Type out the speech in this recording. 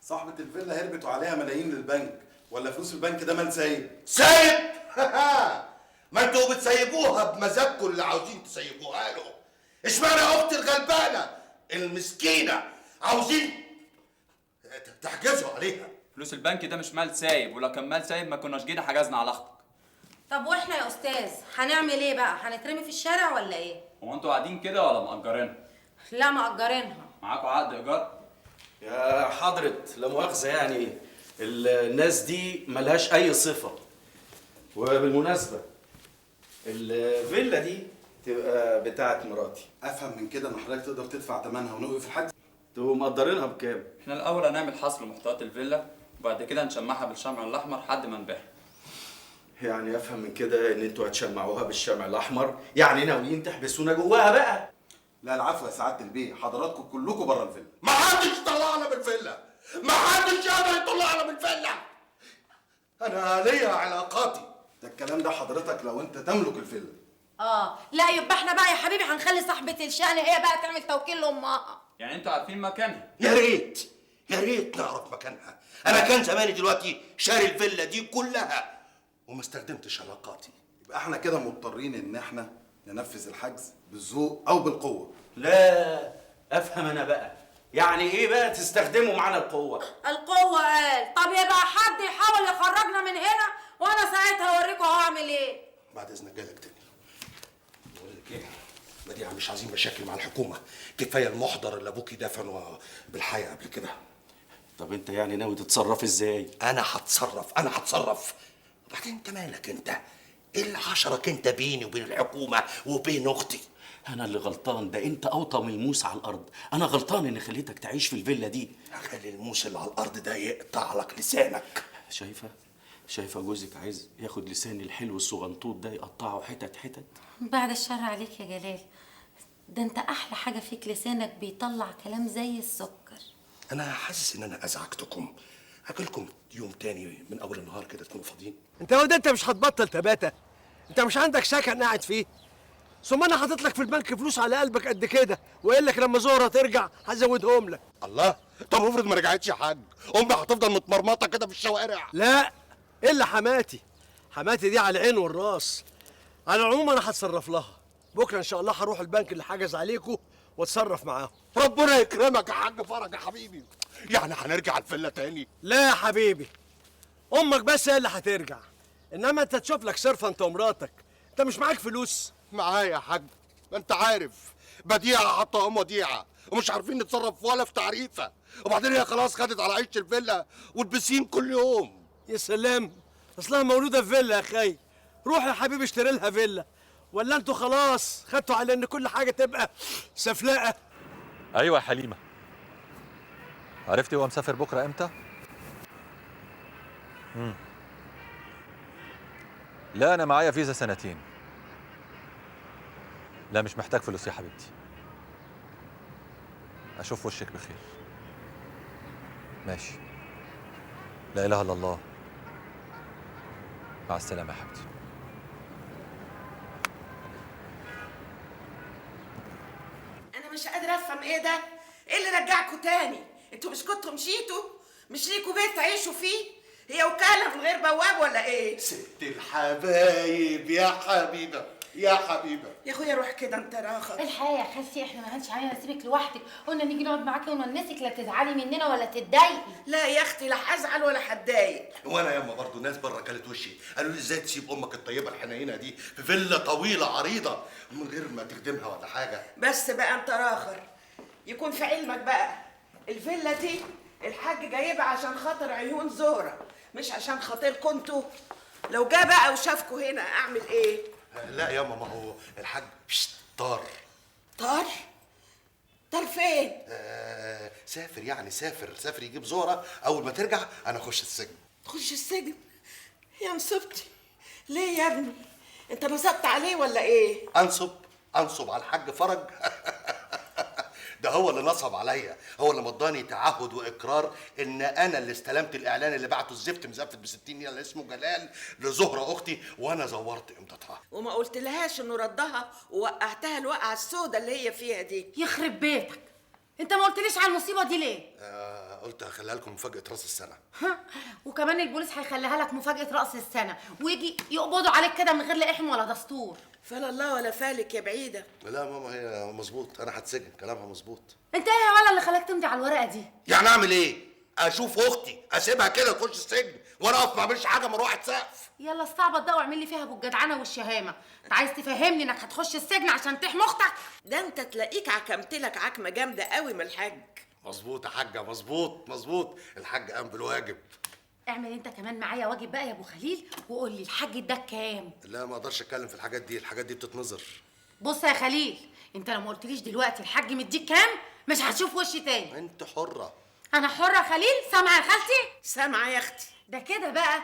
صاحبة الفيلا هربت وعليها ملايين للبنك، ولا فلوس البنك ده مال سايب؟ سايب؟ ما انتوا بتسيبوها بمزاجكم اللي عاوزين تسيبوها له. اشمعنى اختي الغلبانه المسكينه عاوزين تحجزوا عليها؟ فلوس البنك ده مش مال سايب، ولو كان مال سايب ما كناش جينا حجزنا على اختك. طب واحنا يا استاذ هنعمل ايه بقى؟ هنترمي في الشارع ولا ايه؟ هو انتوا قاعدين كده ولا مأجرينها؟ لا مأجرينها. معاكوا عقد ايجار؟ يا حضرة لا مؤاخذة يعني الناس دي ملهاش أي صفة. وبالمناسبة الفيلا دي تبقى بتاعت مراتي. افهم من كده ان حضرتك تقدر تدفع ثمنها ونوقف الحجز؟ انتوا مقدرينها بكام؟ احنا الاول هنعمل حصر محتويات الفيلا، وبعد كده نشمعها بالشمع الاحمر لحد ما نبيعها. يعني افهم من كده ان انتوا هتشمعوها بالشمع الأحمر، يعني ناويين تحبسونا جواها بقى؟ لا العفو يا سعادة البيه، حضراتكم كلكم بره الفيلا. ما حدش طلعنا من الفيلا، ما حدش يقدر يطلعنا من الفيلا. انا ليا علاقاتي. ده الكلام ده حضرتك لو انت تملك الفيلا. لا يبقى احنا بقى يا حبيبي هنخلي صاحبة الشأن هي بقى تعمل توكيل لأمها. يعني انتوا عارفين مكانها؟ يا ريت يا ريت نعرف مكانها. انا كان زماني دلوقتي شاري الفيلا دي كلها وما استخدمتش علاقاتي. يبقى احنا كده مضطرين ان احنا ننفذ الحجز بالذوق او بالقوه. لا افهم انا بقى، يعني ايه بقى تستخدموا معانا القوة؟ القوة قال. طب يبقى حد يحاول يخرجنا من هنا وانا ساعتها اوريكم هعمل ايه. بعد اذنك جالك تاني. بقول لك ايه، بديعة مش عايزين مشاكل مع الحكومه، كفايه المحضر اللي ابوكي دفنه بالحياه قبل كده. طب انت يعني ناوي تتصرف ازاي؟ انا هتصرف. وبعدين انت مالك انت؟ ايه اللي حشرك انت بيني وبين الحكومه وبين اختي؟ انا اللي غلطان، ده انت اوطى من الموس على الارض. انا غلطان اني خليتك تعيش في الفيلا دي. خلي الموس اللي على الارض ده يقطع لك لسانك. شايفه جوزك عايز ياخد لساني الحلو الصغنطوط ده يقطعه حتت حتت. بعد الشر عليك يا جلال، ده انت احلى حاجة فيك لسانك بيطلع كلام زي السكر. انا حاسس ان انا ازعجتكم. هاجيلكم يوم تاني من اول النهار كده تكونوا فاضيين. انت يا واد انت مش هتبطل تباتة؟ انت مش عندك سكن قاعد فيه؟ ثم انا حاطط لك في البنك فلوس على قلبك قد كده، وقايل لك لما زهره ترجع هزودهم لك. الله، طب افرض ما رجعتش يا حاج، امي هتفضل متمرمطه كده في الشوارع. لا الا حماتي دي على العين والراس. على العموم انا هتصرف لها بكره ان شاء الله. هروح البنك اللي حجز عليكم واتصرف معاهم. ربنا يكرمك يا حاج فرج يا حبيبي. يعني هنرجع الفيلا تاني؟ لا يا حبيبي، امك بس هي اللي هترجع، انما انت تشوف لك صرفه انت ومراتك. انت مش معاك فلوس؟ معايا يا حاج، ما انت عارف بديعه حاطه وديعه ومش عارفين نتصرف ولا في تعريفه. وبعدين هي خلاص خدت على عيش الفيلا والبسين كل يوم. يا سلام، اصلها مولوده في فيلا يا اخي. روح يا حبيبي اشتري لها فيلا. ولا انتوا خلاص خدتوا على ان كل حاجه تبقى سفلقه؟ ايوه يا حليمه. عرفتي هو مسافر بكره امتى؟ لا انا معايا فيزا سنتين. لا مش محتاج فلوس يا حبيبتي. اشوف وشك بخير. ماشي. لا اله الا الله. مع السلامه يا حبيبتي. انا مش قادره افهم ايه ده. ايه اللي رجعكوا تاني؟ انتوا مش كنتوا مشيتوا؟ مش ليكوا بيت تعيشوا فيه؟ هي وكاله من غير بواب ولا ايه؟ ست الحبايب يا حبيبه يا حبيبه. يا اخويا روح كده انت راخر. الحقيقة يا خالتي احنا ما هنش علينا نسيبك لوحدك، قلنا نيجي نقعد معاكي ونونسك، لا تزعلي مننا ولا تتضايقي. لا يا اختي لا هزعل ولا هتضايق. وانا ياما برضه ناس بره كلت وشي قالوا لي ازاي تسيب امك الطيبه الحنينه دي في فيلا طويله عريضه من غير ما تخدمها ولا حاجه. بس بقى انت راخر، يكون في علمك بقى الفيلا دي الحاج جايبها عشان خاطر عيون زهره، مش عشان خاطركم انتوا. لو جه بقى وشافكوا هنا اعمل ايه؟ لا ياما، ما هو الحاج طار. طار؟ طار فين؟ سافر يعني سافر يجيب زهره. اول ما ترجع انا اخش السجن. تخش السجن؟ يا مصيبتي. ليه يا ابني؟ انت نصبت عليه ولا ايه؟ انصب على الحاج فرج؟ ده هو اللي نصب عليا، هو اللي مضاني تعهد واقرار ان انا اللي استلمت الاعلان اللي بعته الزفت مزفت ب 60 جنيه اللي اسمه جلال لزهره اختي، وانا زورت امضتها. وما قلتلهاش انه ردها ووقعتها الوقعه السوداء اللي هي فيها دي. يخرب بيتك، انت ما قلتليش على المصيبه دي ليه؟ قلت هخليها لكم مفاجاه راس السنه. وكمان البوليس هيخليها لك مفاجاه راس السنه ويجي يقبضوا عليك كده من غير لا احم ولا دستور. فلا الله ولا فالك يا بعيده. لا ماما هي مظبوط، انا هتسجن، كلامها مظبوط. انت ايه يا ولا اللي خلاك تمضي على الورقه دي؟ يعني اعمل ايه؟ اشوف اختي اسيبها كده تخش السجن وانا اقف ما اعملش حاجه مروحه سقف؟ يلا استعبط ده واعمل لي فيها بالجدعنه والشهامه. انت عايز تفهمني انك هتخش السجن عشان تحمي اختك؟ ده انت تلاقيك عكمتلك عكمه جامده قوي من الحاج. مظبوط يا حاجه، مظبوط، الحاج قام بالواجب. اعمل انت كمان معايا واجب بقى يا ابو خليل وقول لي الحاج اداك كام؟ لا ما اقدرش اتكلم في الحاجات دي بتتنظر. بص يا خليل، انت لو ما قلتليش دلوقتي الحاج مديك كام مش هتشوف وشي تاني. انت حره. انا حره يا خليل، سامعه يا خالتي؟ سامعه يا اختي. ده كده بقى